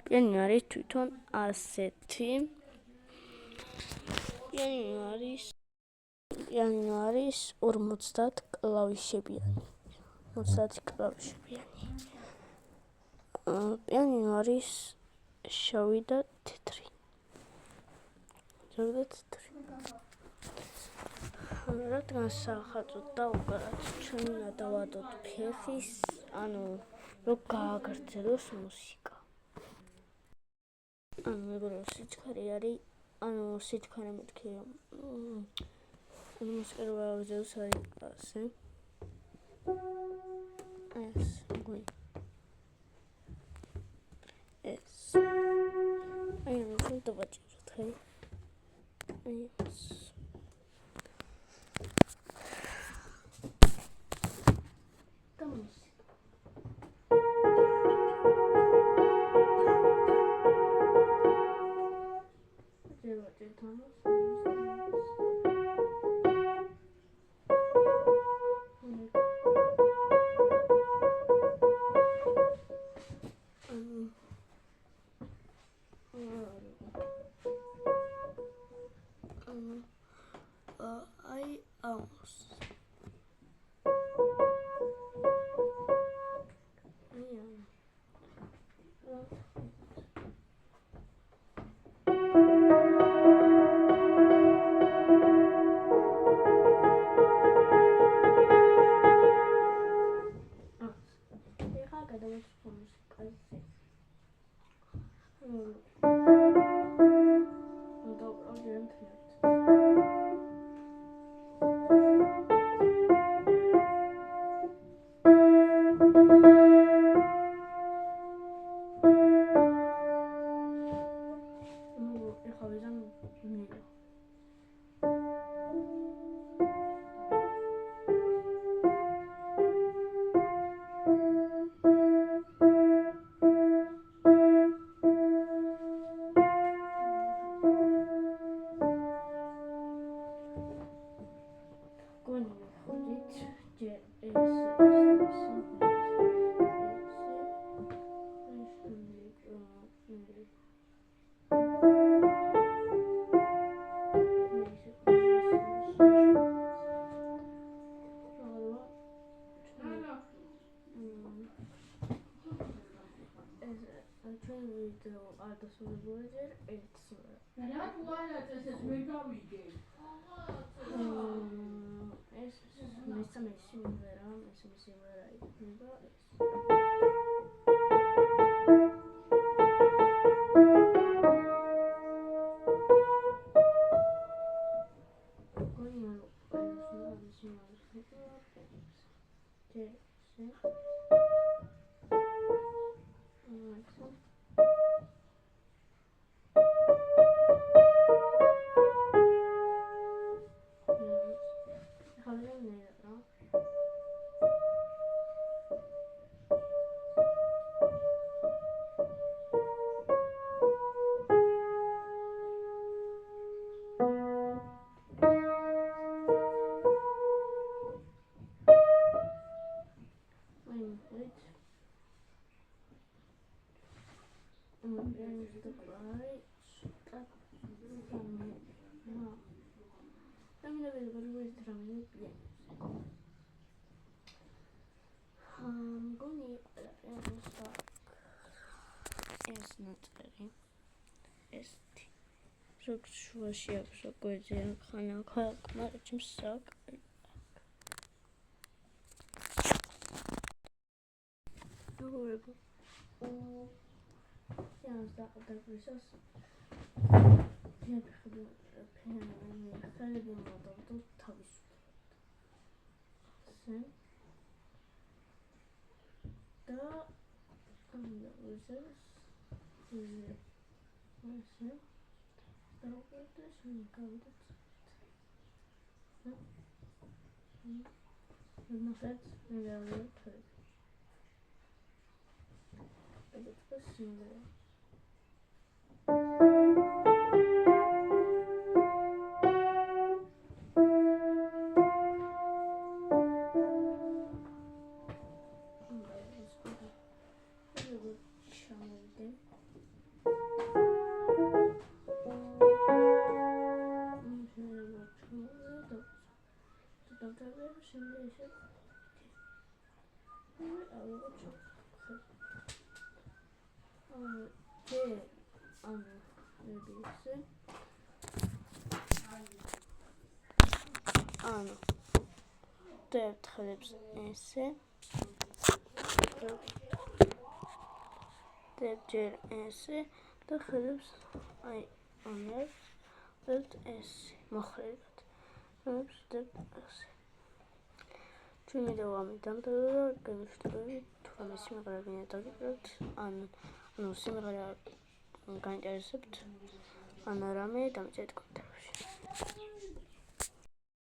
Pianino არის თვითონ ასეთი. Pianino არის 50 კლავიშებიანი. 50 კლავიშებიანი. Pianino არის შავი და თეთრი. რადგან სახაძოდ დავუკარათ, ჩვენ უნდა დავადოთ ფეხის, რომ გააგრძელოს მუსიკა. მეგობრებო, სიჩქარე არის, სიჩქარე მეთქი, მუსიკა რომ გააგრძელოს არის ასე. ეს, მგონი. ეს. ჩვენ დავაჭიროთ, ხე? ეს. შუაში აქვს საკვეძი, ხანა მაგრამ საკ. However, ელექტროს სიმღერა. ანუ დებთ ხელებს ესე, დებთ ჯერ ესე და ხელებს აი ამებს დებთ ესე, მოხლებად, ხელებს დებთ ესე. ჩვენ ვიდეო ამით დამთავრდა და გემშვიდობებით, თუ ამ სიმღერა გინდა დაგიკრებთ, ანუ სიმღერა გაინტერესებთ, ან რამე დამეწერეთ კომენტარებში.